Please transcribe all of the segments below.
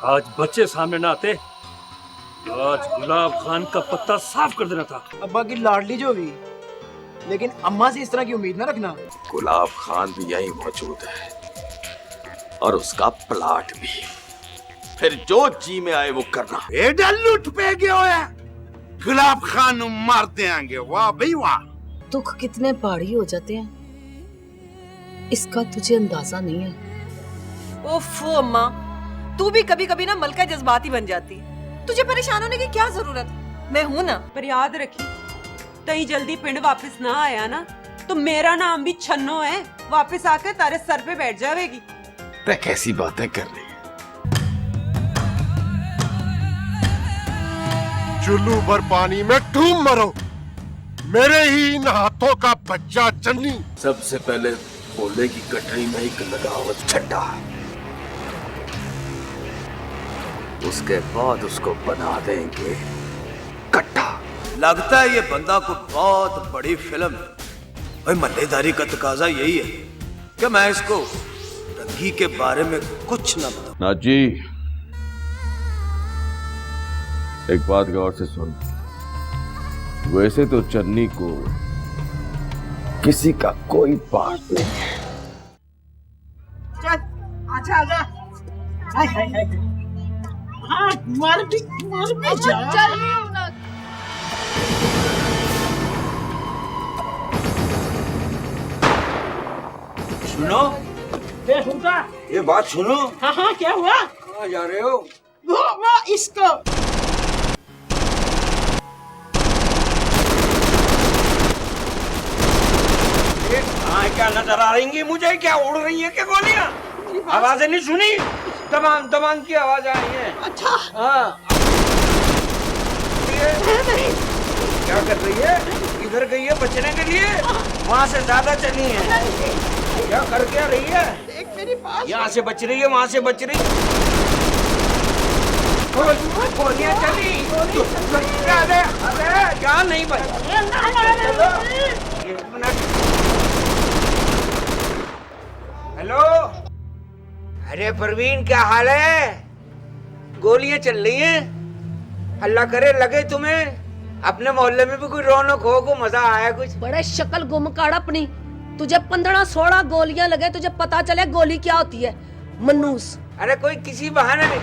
आज बच्चे सामने ना आते, आज गुलाब खान का पत्ता साफ कर देना था। अब्बा की लाडली जो हुई, लेकिन अम्मा से इस तरह की उम्मीद ना रखना। गुलाब खान भी यहीं मौजूद है और उसका प्लाट भी। फिर जो जी में आए वो करना। एडा लुट पे गया है, गुलाब खान मार देंगे। वाह भाई वाह। दुख कितने पहाड़ी हो जाते हैं, इसका तुझे अंदाजा नहीं है। ओफो अम्मा, तू भी कभी कभी ना मलका जज्बाती बन जाती। तुझे परेशान होने की क्या जरूरत, मैं हूं ना। पर याद रखी, तई जल्दी पिंड वापस ना आया ना तो मेरा नाम भी छन्नो है, वापस आकर तारे सर पे बैठ जाएगी। तो कैसी बातें कर रही है? चुल्लू भर पानी में डूब मरो, मेरे ही इन हाथों का बच्चा चन्नी। सबसे पहले बोले की कटरी में एक लगावत छड्डा, उसके बाद उसको बना देंगे कट्टा। लगता है ये बंदा को बहुत बड़ी फिल्म है। भाई मल्लेदारी का तकाजा यही है कि मैं इसको रंगी के बारे में कुछ ना बताऊं। नाजी, एक बात गौर से सुन। वैसे तो चन्नी को किसी का कोई बात नहीं है। चल आजा आजा। हाय हाय हाय। हाँ मर भी जा। सुनो, ये बात सुनो। हाँ हाँ क्या हुआ? कहाँ जा रहे हो? वो इसको। क्या नजर आ रही है मुझे? क्या उड़ रही है क्या गोलियां? आवाजें नहीं सुनी? दबांग दबांग की आवाज आई है। अच्छा हाँ। क्या कर रही है? इधर गई है बचने के लिए, वहाँ से ज्यादा चली है। क्या कर क्या रही है? देख मेरे पास। यहाँ से बच रही है, वहाँ से बच रही। गोलियां चली। अरे जान नहीं बची। एक मिनट। हेलो, अरे परवीन क्या हाल है? गोलियां चल रही हैं। अल्लाह करे लगे तुम्हें अपने मोहल्ले में भी कोई रौनक हो, को मजा आया कुछ। बड़े शक्ल गुम काढ़ अपनी, तुझे 15-16 गोलियां लगे, तुझे पता चले गोली क्या होती है? मनूस। अरे कोई किसी बहाने नहीं।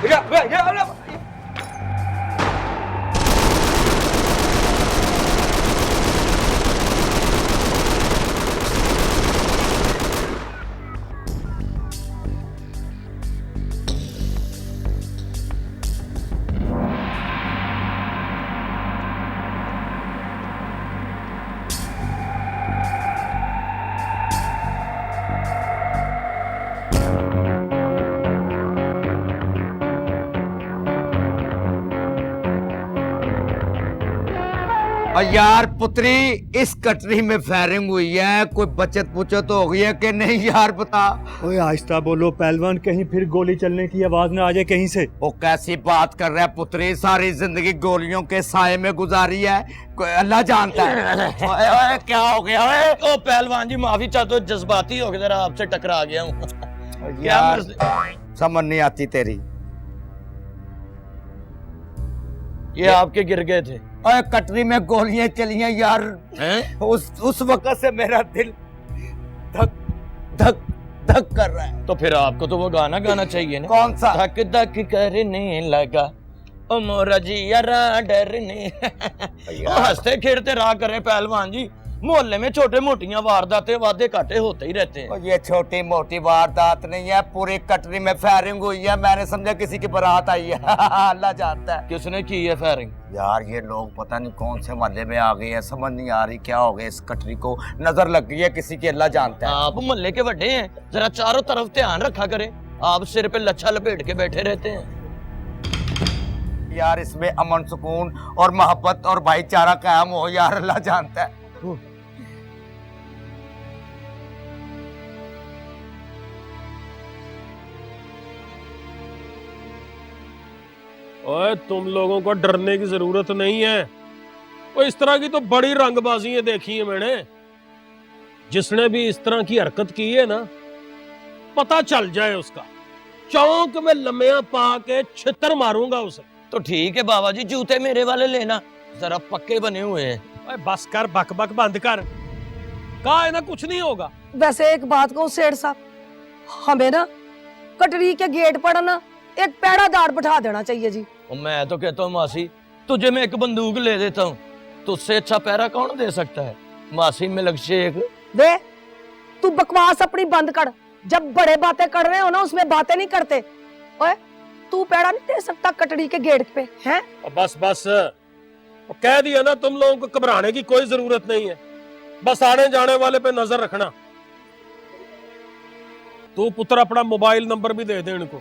यार पुत्री, इस कटरी में फायरिंग हुई है, कोई बचत पुचत हो गई है कि नहीं यार बता। ओए आहिस्ता बोलो पहलवान, कहीं फिर गोली चलने की आवाज ना आ जाए कहीं से। वो कैसी बात कर रहा है पुत्री, सारी जिंदगी गोलियों के साए में गुजारी है, कोई अल्लाह जानता है। ओए ओए क्या हो गया? ओए ओ पहलवान जी माफी चाहता हूँ, जज्बाती हो गया, जरा आपसे टकरा गया हूँ। यार समझ नहीं आती तेरी। ये आपके गिर गए थे। ओए कटरी में गोलियां चली हैं यार। उस वक्त से मेरा दिल धक धक धक कर रहा है। तो फिर आपको तो वो गाना गाना चाहिए ना। कौन सा? धक धक करने लगा ओ मोरा जी यारा डरने। हंसते खेलते रहा करें पहलवान जी, मोहल्ले में छोटे मोटियां वारदातें वादे काटे होते ही रहते हैं। ये छोटी मोटी वारदात नहीं है, पूरी कटरी में फायरिंग हुई है। मैंने समझा किसी की बारात आई है। अल्लाह जानता है किसने की है फायरिंग। यार ये लोग पता नहीं कौन से मोहल्ले में आ गए हैं, समझ नहीं आ रही क्या हो गया। इस कटरी को नजर लग गई है किसी की, अल्लाह जानता है। आप मोहल्ले के बड़े हैं, जरा चारों तरफ ध्यान रखा करें। आप सिर पे लच्छा लपेट के बैठे रहते हैं। यार इसमें अमन सुकून और मोहब्बत और भाईचारा कायम हो यार, अल्लाह जानता है। ओए तुम लोगों को डरने की जरूरत नहीं है। वो इस तरह की तो बड़ी रंगबाजियां देखी है मैंने। जिसने भी इस तरह की हरकत की है ना, पता चल जाए उसका चौंक में लम्बियां पा के छितर मारूंगा उसे। तो ठीक है बाबा जी, जूते मेरे वाले लेना, जरा पक्के बने हुए हैं। ओए बस कर, बक बक बंद कर। कहा है ना कुछ नहीं होगा। वैसे एक बात कहूं सेठ साहब, हमें ना कटरी के गेट पर ना एक पैरादार बैठा देना चाहिए जी। और मैं तो कहता हूँ मासी, तुझे मैं एक बंदूक ले देता हूँ, तुझसे अच्छा पैरा कौन दे सकता है। मासी मिल्क शेक। वे तू बकवास अपनी बंद कर, जब बड़े बातें कर रहे हो ना उसमें बातें नहीं करते। ओए तू पैरा नहीं दे सकता कटरी के गेट पे हैं? बस बस कह दिया ना, तुम लोगों को घबराने की कोई जरूरत नहीं है, बस आने जाने वाले पे नजर रखना। तू पुत्र अपना मोबाइल नंबर भी दे दे इनको,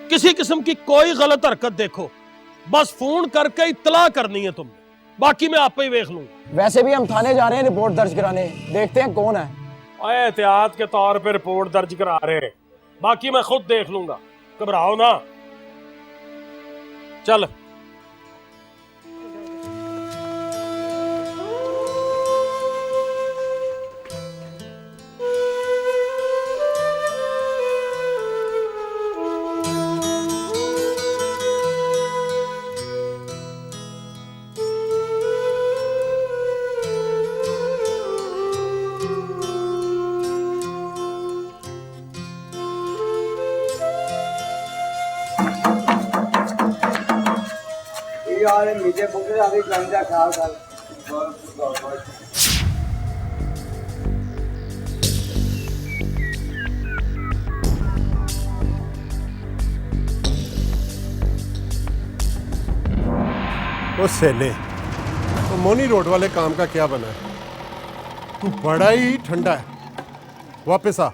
किसी किस्म की कोई गलत हरकत देखो बस फोन करके इत्तला करनी है तुमने, बाकी मैं आप ही देख लूंगा। वैसे भी हम थाने जा रहे हैं रिपोर्ट दर्ज कराने, देखते हैं कौन है। एहतियात के तौर पर रिपोर्ट दर्ज करा रहे हैं, बाकी मैं खुद देख लूंगा, घबराओ ना। चल यार मुझे बुक आगे गंजा खा कर ओ सेले, तो मोनी रोड वाले काम का क्या बना है? तू बड़ा ही ठंडा है, वापस आ।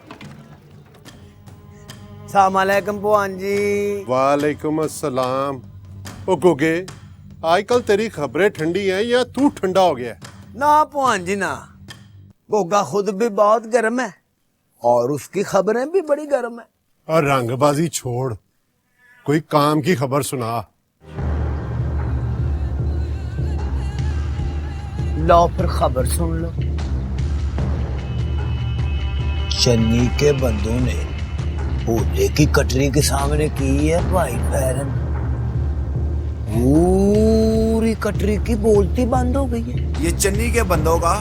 सलामकुम भगवान जी। वालेकुम अस्सलाम। ओ गोगे, आजकल तेरी खबरें ठंडी हैं या तू ठंडा हो गया है? ना भगवान जी ना, गोगा खुद भी बहुत गर्म है और उसकी खबरें भी बड़ी गर्म है। और रंगबाजी छोड़, कोई काम की खबर सुना। लो फिर खबर सुन लो। चन्नी के बंदों ने भोले की कटरी के सामने की है भाई फैरन, पूरी कटरी की बोलती बंद हो गई है। ये चन्नी के बंदों का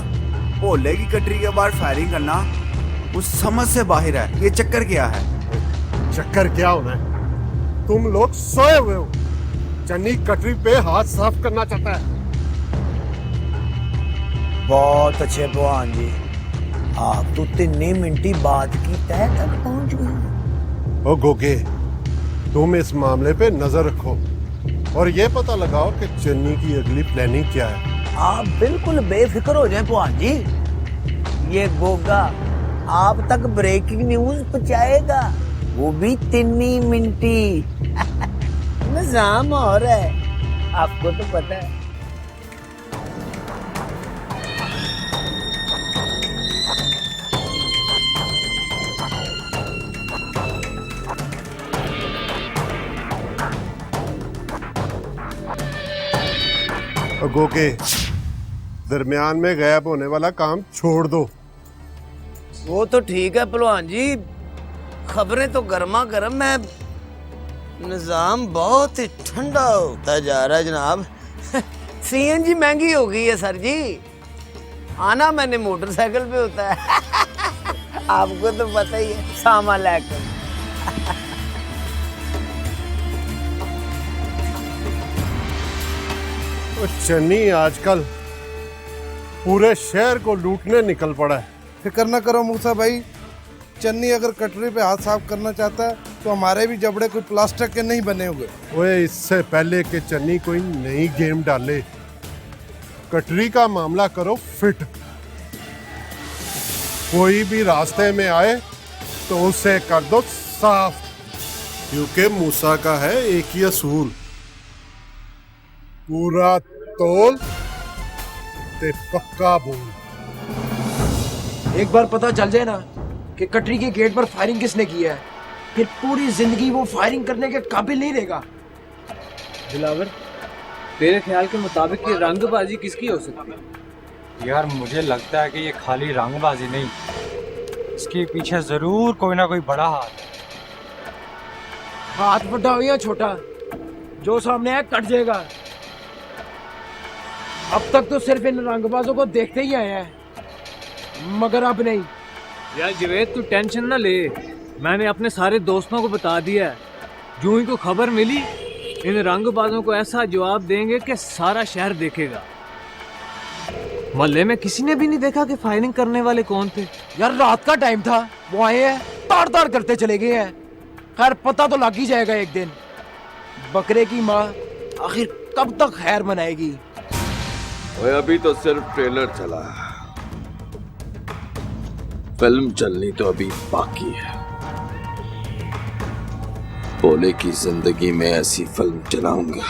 भोले की कटरी के बाद फायरिंग करना उस समझ से बाहर है। ये चक्कर क्या है? चक्कर क्या होना है? तुम लोग सोए हुए हो। चन्नी कटरी पे हाथ साफ करना चाहता है। बहुत अच्छे भगवान जी, आप तो 3 मिनटी बाद की तय तक पहुंच गए। ओ गोगे, तुम इस मामले पे नजर रखो और ये पता लगाओ कि चन्नी की अगली प्लानिंग क्या है। आप बिल्कुल बेफिक्र हो जाएं भगवान जी, ये गोगा आप तक ब्रेकिंग न्यूज पहुंचाएगा, वो भी 3 मिनटी। निजाम और है, आपको तो पता है। गोगे, दरमियान में गायब होने वाला काम छोड़ दो। वो तो ठीक है पहलवान जी, खबरें तो गर्मा गर्म है, निजाम बहुत ही ठंडा होता जा रहा है जनाब। सीएनजी महंगी हो गई है सर जी, आना मैंने मोटरसाइकिल पे होता है। आपको तो पता ही है, सामान लेकर। चन्नी आजकल पूरे शहर को लूटने निकल पड़ा है। फिक्र न करो मूसा भाई, चन्नी अगर कटरी पे हाथ साफ करना चाहता है तो हमारे भी जबड़े कोई प्लास्टिक के नहीं बने हुए। ओए, इससे पहले कि चन्नी कोई नई गेम डाले, कटरी का मामला करो फिट। कोई भी रास्ते में आए तो उसे कर दो साफ, क्योंकि मूसा का है एक ही असूल, पूरा तोल ते पक्का बोल। एक बार पता चल जाए ना कि कटरी के गेट पर फायरिंग किसने किया है, फिर पूरी जिंदगी वो फायरिंग करने के काबिल नहीं रहेगा। दिलावर, तेरे ख्याल के मुताबिक ये रंगबाजी किसकी हो सकती है? यार मुझे लगता है कि ये खाली रंगबाजी नहीं, इसके पीछे जरूर कोई ना कोई बड़ा हाथ है। हाथ बड़ा हो या छोटा, जो सामने है कट जाएगा। अब तक तो सिर्फ इन रंगबाजों को देखते ही आए हैं, मगर अब नहीं। यार जवेद तू टेंशन ना ले, मैंने अपने सारे दोस्तों को बता दिया है। जो ही को खबर मिली इन रंगबाजों को ऐसा जवाब देंगे कि सारा शहर देखेगा। मोहल्ले में किसी ने भी नहीं देखा कि फायरिंग करने वाले कौन थे। यार रात का टाइम था, वो आए हैं ताड़ ताड़ करते चले गए हैं। खैर पता तो लग ही जाएगा एक दिन। बकरे की माँ आखिर कब तक खैर मनाएगी। ओए अभी तो सिर्फ ट्रेलर चला है, फिल्म चलनी तो अभी बाकी है। भोले की जिंदगी में ऐसी फिल्म चलाऊंगा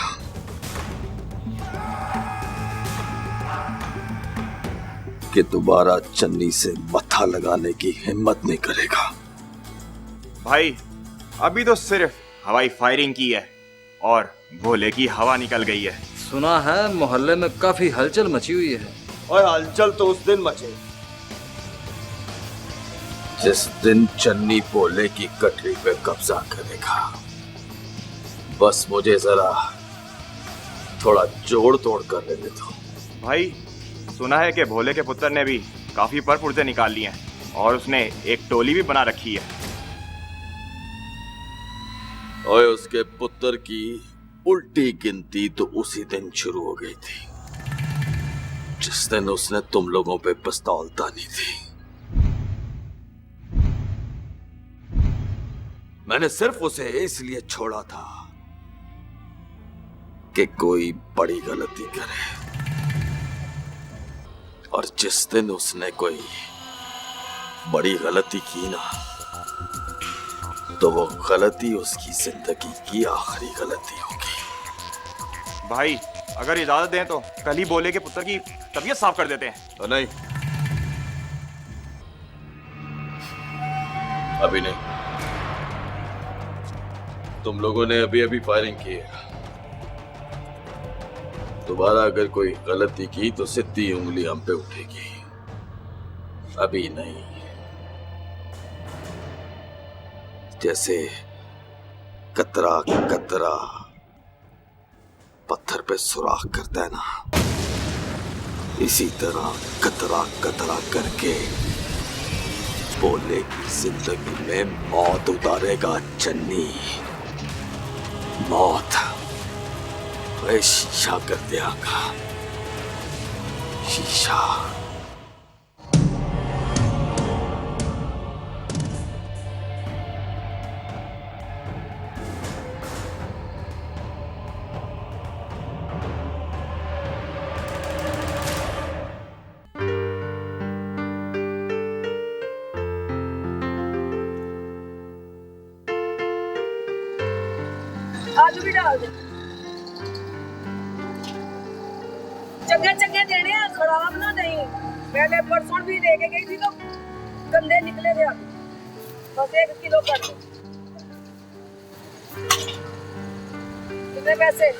कि दोबारा चन्नी से मत्था लगाने की हिम्मत नहीं करेगा। भाई अभी तो सिर्फ हवाई फायरिंग की है और भोले की हवा निकल गई है। सुना है मोहल्ले में काफी हलचल मची हुई है। और हलचल तो उस दिन मचे जिस दिन चन्नी भोले की कटरी पे कब्जा करेगा। बस मुझे जरा थोड़ा जोड़ तोड़ कर लेने दो। भाई सुना है कि भोले के पुत्र ने भी काफी पर पुर्जे निकाल लिए हैं और उसने एक टोली भी बना रखी है। और उसके पुत्र की उल्टी गिनती तो उसी दिन शुरू हो गई थी जिस दिन उसने तुम लोगों पे पिस्तौल तानी थी। मैंने सिर्फ उसे इसलिए छोड़ा था कि कोई बड़ी गलती करे, और जिस दिन उसने कोई बड़ी गलती की ना, तो वो गलती उसकी जिंदगी की आखिरी गलती होगी। भाई अगर इजाजत दें तो कल ही भोले के पुत्र की तबीयत साफ कर देते हैं। नहीं, अभी नहीं। तुम लोगों ने अभी अभी फायरिंग की है। दोबारा अगर कोई गलती की तो सीधी उंगली हम पे उठेगी। अभी नहीं। जैसे कतरा कतरा पत्थर पे सुराख करता है ना, इसी तरह कतरा कतरा करके भोले की जिंदगी में मौत उतारेगा चन्नी। मौत वह शीशा कर देगा, शीशा। आलू भी डाल दे। चंगे चंगे देने हैं, खराब ना नहीं। पहले परसों भी लेके गई थी तो गंदे निकले थे आलू। बस 1 किलो कर दो। कितने पैसे?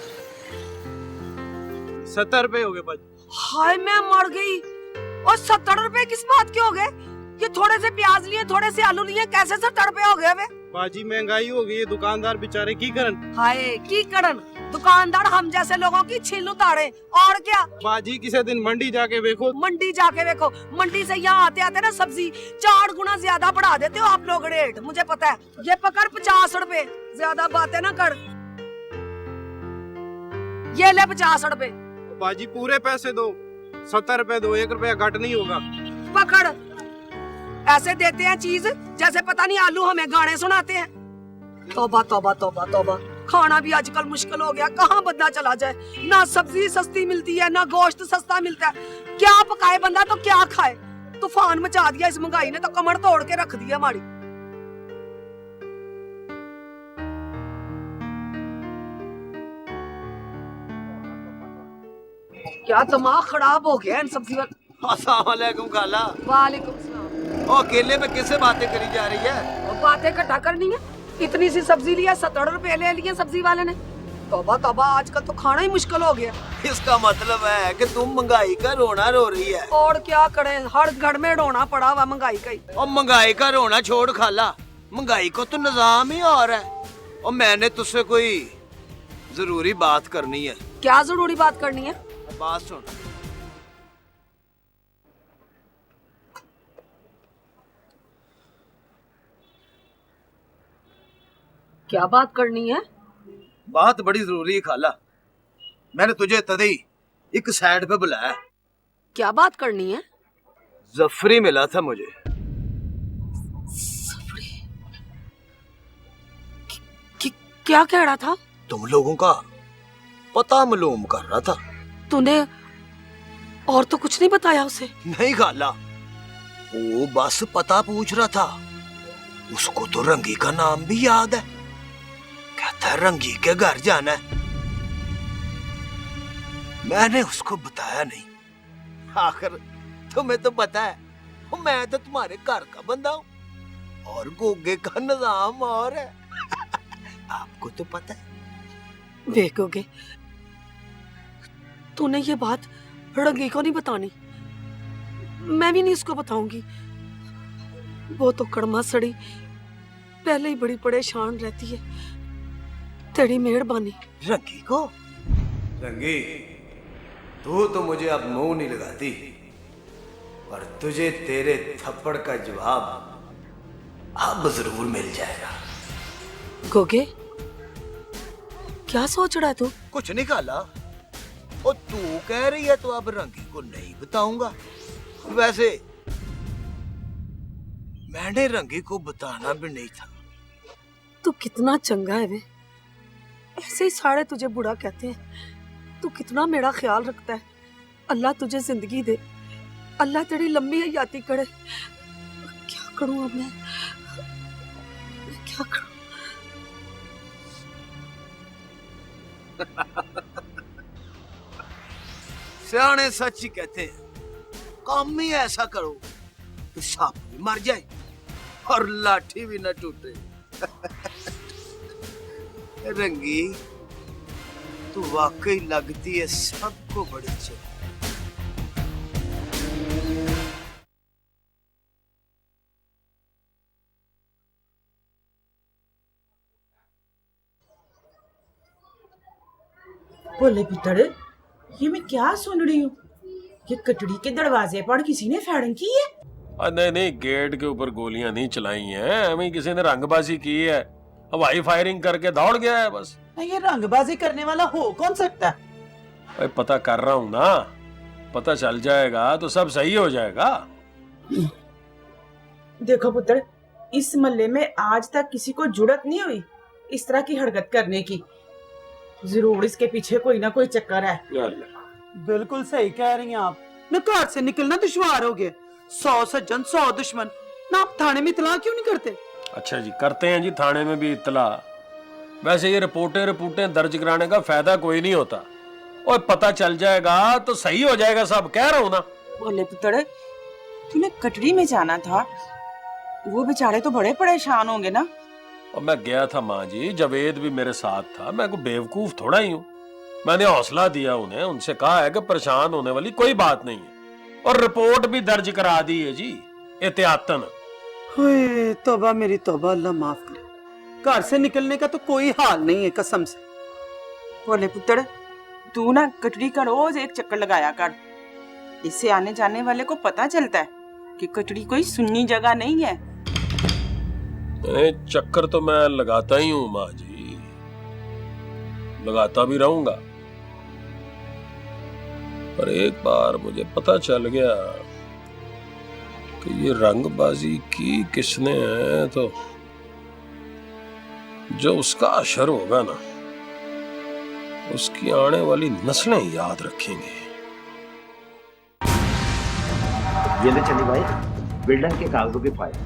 70 रुपए हो गए भाजी। हाय मैं मर गई। और 70 रुपए किस बात के हो गए? ये थोड़े से प्याज लिए, थोड़े से आलू लिए, कैसे 70 रुपए हो गए वे? बाजी महंगाई हो गई, दुकानदार बेचारे की करन। हाय की करन, दुकानदार हम जैसे लोगों की छील उतारे और क्या। बाजी किसी दिन मंडी जाके देखो। मंडी जाके देखो, मंडी से यहाँ आते आते ना सब्जी 4 गुना ज्यादा बढ़ा देते हो आप लोग रेट, मुझे पता है। ये पकड़ 50 रुपए, ज्यादा बातें ना कर। ये ले 50 रुपए। बाजी पूरे पैसे दो, 70 रुपए दो, 1 रुपया घट नहीं होगा। पकड़। ऐसे देते हैं चीज जैसे पता नहीं आलू हमें गाने सुनाते हैं। तौबा तौबा तौबा तौबा, खाना भी आजकल मुश्किल हो गया। कहाँ बंदा चला जाए, ना सब्जी सस्ती मिलती है, ना गोश्त सस्ता मिलता है। क्या पकाए बंदा तो क्या खाए। तूफान मचा दिया इस महंगाई ने, तो कमर तोड़ के रख दी हमारी। क्या दिमाग खराब हो गया इन सब्जी वाले। अस्सलाम वालेकुम खाला। वालेकुम सलाम। ओ अकेले में किससे बातें करी जा रही है? और बातें इकट्ठा करनी है। इतनी सी सब्जी लिया, 70 रुपए ले लिए सब्जी वाले ने। तौबा तौबा, आजकल तो खाना ही मुश्किल हो गया। इसका मतलब है कि तुम महंगाई का रोना रो रही है। और क्या करें, हर घर में रोना पड़ा हुआ महंगाई का ही। और महंगाई का रोना छोड़ खाला, महंगाई को तो निजाम ही और है। और मैंने तुझसे कोई जरूरी बात करनी है। क्या जरूरी बात करनी है? बात सुन। क्या बात करनी है? बात बड़ी जरूरी है खाला। मैंने तुझे तभी एक साइड पे बुलाया। क्या बात करनी है? जफरी मिला था मुझे। क्या कह रहा था? तुम लोगों का पता मालूम कर रहा था। तूने और तो कुछ नहीं बताया उसे? नहीं खाला, वो बस पता पूछ रहा था। उसको तो रंगी का नाम भी याद है। कहता है रंगी के घर जाना है। मैंने उसको बताया नहीं। आखिर तुम्हें तो पता है मैं तो तुम्हारे घर का बंदा हूं और गोगे का निजाम और है। आपको तो पता है। देखोगे, तूने ये बात रंगी को नहीं बतानी। मैं भी नहीं उसको बताऊंगी। वो तो कड़मा सड़ी पहले ही बड़ी परेशान रहती है। तेरी मेहरबानी। रंगी को? रंगी, तू तो मुझे अब मुंह नहीं लगाती, पर तुझे तेरे थप्पड़ का जवाब अब जरूर मिल जाएगा। गोगे, क्या सोच रहा है तू? कुछ नहीं खाला। और तू कह रही है तो अब रंगी को नहीं बताऊंगा। वैसे मैंने रंगी को बताना भी नहीं था। तू कितना चंगा है वे। ऐसे ही सारे तुझे बुरा कहते हैं। तू कितना मेरा ख्याल रखता है। अल्लाह तुझे जिंदगी दे। अल्लाह तेरी लंबी हयाती करे। क्या करूं अब मैं क्या करूं? सियाने सच ही कहते हैं, काम ही ऐसा करो कि सांप भी मर जाए और लाठी भी न टूटे। रंगी, तू वाकई लगती है सबको बड़ी अच्छी। बोले पुत्र, ये मैं क्या सुन रही हूँ? ये कटड़ी के दरवाजे पर किसी ने फायरिंग की है? नहीं नहीं, गेट के ऊपर गोलियां नहीं चलाई हैं। हमें किसी ने रंगबाजी की है। हवाई फायरिंग करके दौड़ गया है बस। ये रंगबाजी करने वाला हो कौन सकता है? भाई पता कर रहा हूं ना। पता चल जाएगा तो सब सही हो जाएगा। देखो पुत्र, इस मोहल्ले में आज तक किसी को जुर्रत नहीं हुई इस तरह की हरकत करने की। जरूर इसके पीछे कोई ना कोई चक्कर है। बिल्कुल सही कह रही हैं आप। न घर से निकलना दुश्वार हो गया। 100 सज्जन 100 दुश्मन। ना आप थाने में इतला क्यों नहीं करते? अच्छा जी, करते हैं जी थाने में भी इत्तला। वैसे ये रिपोर्टें दर्ज कराने का फायदा कोई नहीं होता। और पता चल जाएगा तो सही हो जाएगा सब, कह रहा हूं ना। बोले पुत्र, तूने कटड़ी में जाना था, वो बेचारे तो बड़े परेशान होंगे ना? और मैं गया था माँ जी, जावेद भी मेरे साथ था। मैं कोई बेवकूफ थोड़ा ही हूँ। मैंने हौसला दिया उन्हें, उनसे कहा है कि परेशान होने वाली कोई बात नहीं है। और रिपोर्ट भी दर्ज करा दी है जी, एहतियातन। तौबा मेरी तौबा, अल्लाह माफ करे। घर से निकलने का तो कोई हाल नहीं है कसम से। बोले पुत्र, तू ना कटड़ी का रोज एक चक्कर लगाया कर। इससे आने जाने वाले को पता चलता है कि कटड़ी कोई सुन्नी जगह नहीं है। चक्कर तो मैं लगाता ही हूँ माँ जी, लगाता भी रहूंगा। पर एक बार मुझे पता चल गया कि ये रंगबाजी की किसने है, तो जो उसका असर होगा ना, उसकी आने वाली नस्लें याद रखेंगे। ये ले चली भाई, बिल्डर के कागजों की फाइल।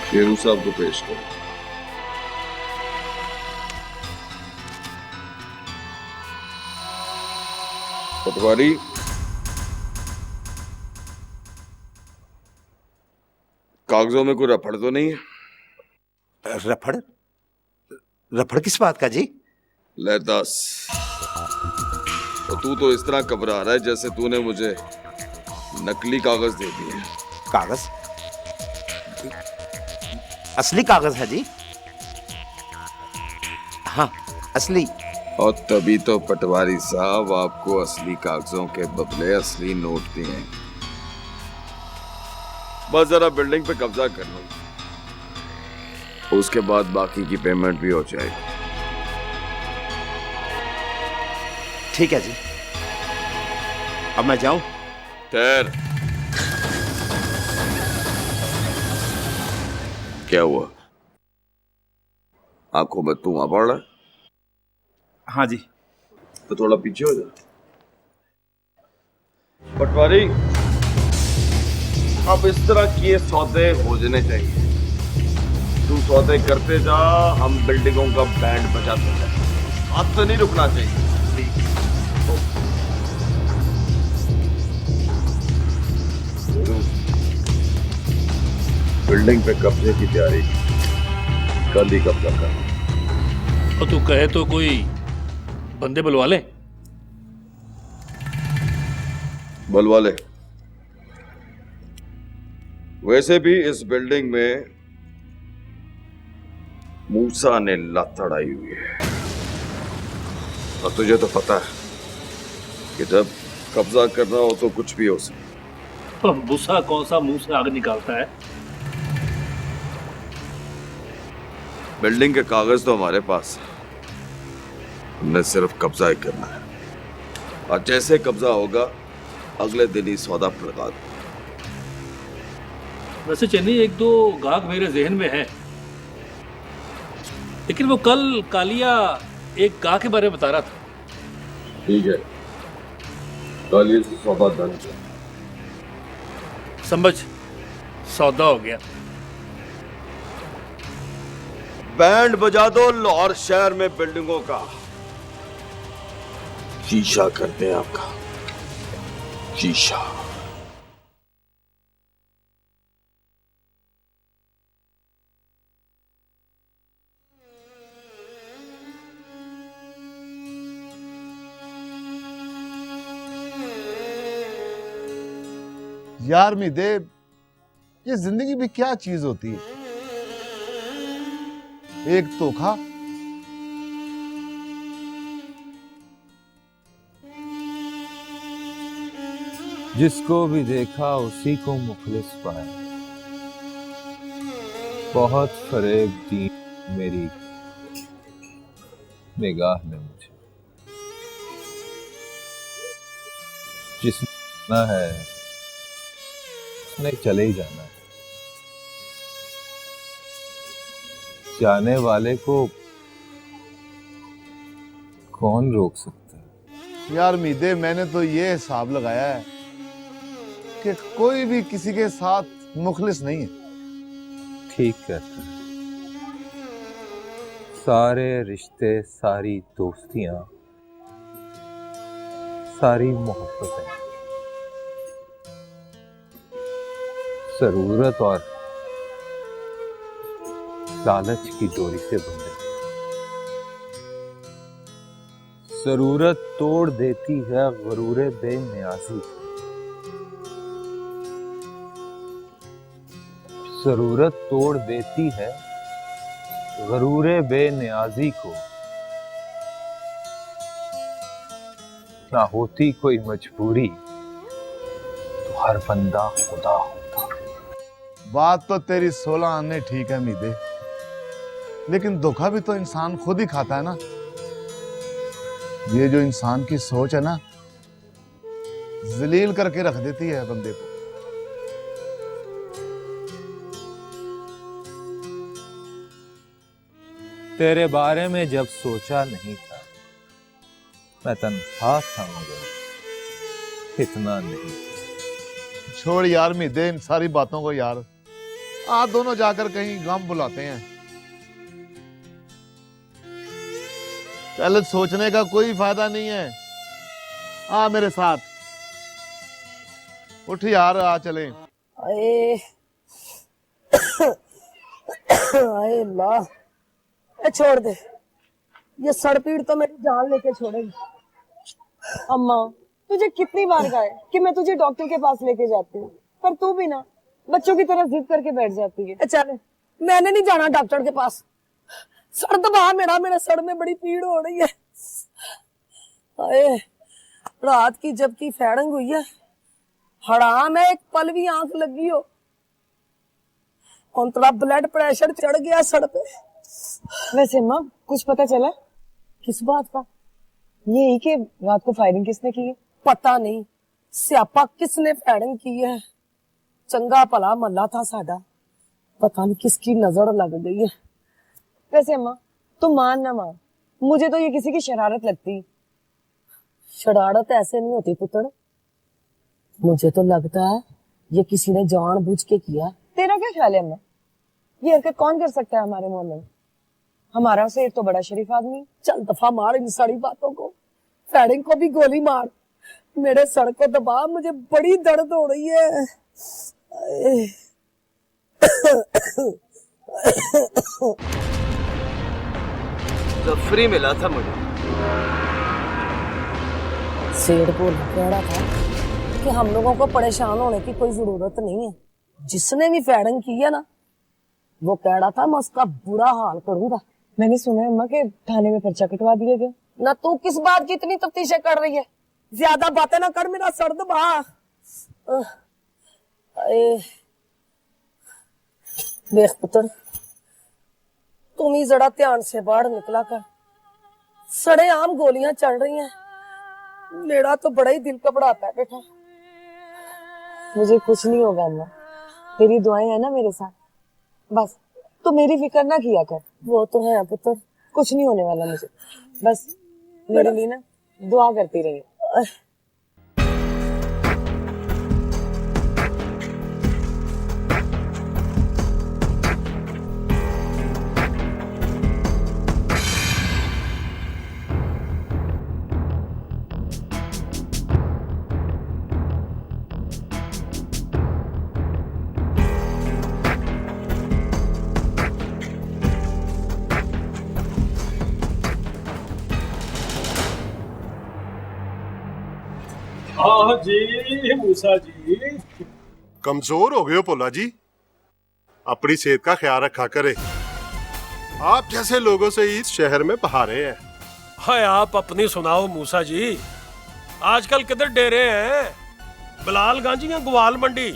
शेरू साहब को पेश करो। पटवारी, कागजों में कोई रफड़ तो नहीं है? रफड़? रफड़ किस बात का जी? ले 10 तो तू तो इस तरह घबरा रहा है जैसे तूने मुझे नकली कागज दे दिए। कागज? असली कागज है जी। हाँ, असली। और तभी तो पटवारी साहब आपको असली कागजों के बदले असली नोट दिए। बस जरा बिल्डिंग पे कब्जा कर लो, उसके बाद बाकी की पेमेंट भी हो जाएगी। ठीक है जी, अब मैं जाऊं? ठहर। क्या हुआ? आंखों में धुआं पड़ रहा है? हाँ जी। तो थोड़ा पीछे हो जा। पटवारी, अब इस तरह के सौदे हो जाने चाहिए। तू सौदे करते जा, हम बिल्डिंगों का बैंड बजाते जा। हाथ तो नहीं रुकना चाहिए। बिल्डिंग पे कब्जे की तैयारी, कल ही कब्जा कर। और तू कहे तो कोई बंदे बुलवा ले। बुलवा ले। वैसे भी इस बिल्डिंग में मूसा ने लात अड़ाई हुई है, और तुझे तो पता है कि जब कब्जा करना हो तो कुछ भी हो सकता। और मूसा कौन सा मुंह से आग निकालता है? बिल्डिंग के कागज तो हमारे पास है, हमने सिर्फ कब्जा ही करना है, और जैसे कब्जा होगा अगले दिन ही सौदा लगा दो। वैसे चेन्नई एक दो गाहक मेरे जहन में है, लेकिन वो कल कालिया एक गाहक के बारे में बता रहा था। ठीक है, कालिया से सौदा डन किया। समझ, सौदा हो गया। बैंड बजा दो, लाहौर शहर में बिल्डिंगों का शीशा करते हैं आपका शीशा। यार मिदेब, ये जिंदगी भी क्या चीज होती है? एक धोखा, जिसको भी देखा उसी को मुखलिस पाया। बहुत फरेब दी मेरी निगाह ने मुझे। जिसने है उसने चले ही जाना है। जाने वाले को कौन रोक सकता है? यार मीदे, मैंने तो ये हिसाब लगाया है कि कोई भी किसी के साथ मुखलिस नहीं है। ठीक कहता है। सारे रिश्ते, सारी दोस्तियां, सारी मोहब्बतें जरूरत और लालच की डोरी से बंधे। जरूरत तोड़ देती है गरूरे बेनियाजी को। जरूरत तोड़ देती है गरूरे बेनियाजी को। ना होती कोई मजबूरी तो हर बंदा खुदा होता। बात तो तेरी 16 आने ठीक है मीदे, लेकिन धोखा भी तो इंसान खुद ही खाता है ना। ये जो इंसान की सोच है ना, जलील करके रख देती है बंदे को। तेरे बारे में जब सोचा नहीं था, मैं तन्हा था मगर इतना नहीं। छोड़ यार मीदे इन सारी बातों को यार। आप दोनों जाकर कहीं गम बुलाते हैं। चल, सोचने का कोई फायदा नहीं है। आ मेरे साथ, उठ यार, आ चले। आए आए अल्लाह, छोड़ दे, ये सर पीड़ तो मेरी जान लेके छोड़ेगी। अम्मा तुझे कितनी बार कहा है कि मैं तुझे डॉक्टर के पास लेके जाती हूँ, पर तू भी ना बच्चों की तरह जिद करके बैठ जाती है। अच्छा मैंने नहीं जाना डॉक्टर के पास, सर दबा मेरे सर में बड़ी पीड़ हो रही है। अरे रात की जबकि फैड़ंग हुई है, हराम है एक पल भी आंख लगी हो, और तेरा ब्लड प्रेशर चढ़ गया सर पे। वैसे माँ कुछ पता चला किस बात का? ये ही कि रात को फायरिंग किसने की है? पता नहीं, स्यापा किसने फायरिंग की है। चंगा भला मल्ला था साडा, पता नहीं किसकी नजर लग गई है। वैसे माँ तुम मान ना मान, मुझे तो ये किसी की शरारत लगती। शरारत ऐसे नहीं होती पुत्र, मुझे तो लगता है ये किसी ने जानबूझ के किया। तेरा क्या ख्याल है अम्मा, ये हरकत कौन कर सकता है हमारे मोहल्ले में? हमारा शेर तो बड़ा शरीफ आदमी। चल दफा मार इन सारी बातों को, फैडिंग को भी गोली मार, मेरे सर को दबा, मुझे बड़ी दर्द हो रही है। जब फ्री मिला था मुझे, शेर को कह रहा था कि हम लोगों को परेशान होने की कोई जरूरत नहीं है, जिसने भी फैडिंग की है ना वो कह रहा था मैं उसका बुरा हाल करूंगा। मैंने सुना है अम्मा के थाने में पर्चा कटवा दिया गया ना। तू किस बात की इतनी तफ्तीशें कर रही है? ज्यादा बातें ना कर, मेरा सर दबा। देख पुत्र, तुम ही जरा ध्यान से बाहर निकला कर, सड़े आम गोलियां चल रही हैं, मेरा तो बड़ा ही दिल घबराता है बेटा। मुझे कुछ नहीं होगा अम्मा, तेरी दुआएं है ना मेरे साथ, बस तू मेरी फिक्र ना किया कर। वो तो है पुत्र, कुछ नहीं होने वाला मुझे, बस मेरे लिए ना दुआ करती रहिए। हाँ जी मूसा जी, कमजोर हो गए हो पोला जी, अपनी सेहत का ख्याल रखा करे। आप जैसे लोगों से इस शहर में बहारे हैं। हाय आप अपनी सुनाओ मूसा जी, आजकल किधर डेरे हैं? बिलालगंज या ग्वाल मंडी?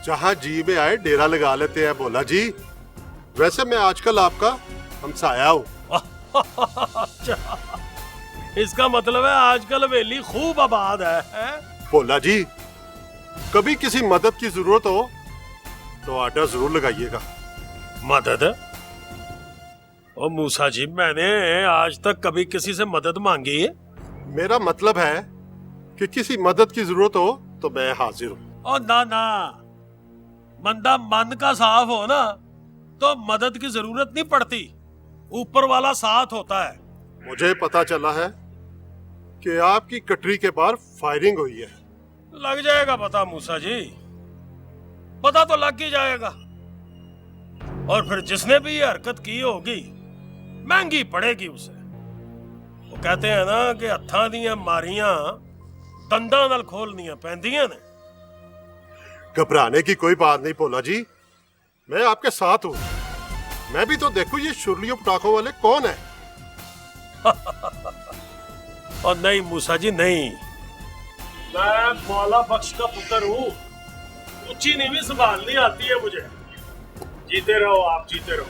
जहाँ जी में आए डेरा लगा लेते हैं बोला जी। वैसे मैं आजकल आपका हमसाया हूँ। अच्छा, इसका मतलब है आजकल हवेली खूब आबाद है? बोला जी, कभी किसी मदद की जरूरत हो तो आर्डर जरूर लगाइएगा। मदद? ओ मूसा जी, मैंने आज तक कभी किसी से मदद मांगी है? मेरा मतलब है कि किसी मदद की जरूरत हो तो मैं हाजिर हूँ। ओ ना ना, बंदा मन का साफ हो ना तो मदद की जरूरत नहीं पड़ती, ऊपर वाला साथ होता है। मुझे पता चला है कि आपकी कटरी के बाहर फायरिंग हुई है। लग जाएगा पता मूसा जी, पता तो लग ही जाएगा। और फिर जिसने भी ये हरकत की होगी महंगी पड़ेगी उसे। वो कहते हैं ना कि हत्थां दियां मारियां दंदां नाल खोलनियां पैंदियां ने। घबराने की कोई बात नहीं पोला जी, मैं आपके साथ हूँ। मैं भी तो देखूं ये शुरलियों पटाखों वाले कौन है। और नहीं मूसा जी नहीं, मैं मौला बख्श का पुत्र हूँ, ऊंची नीवी संभालनी आती है मुझे। जीते रहो आप, जीते रहो।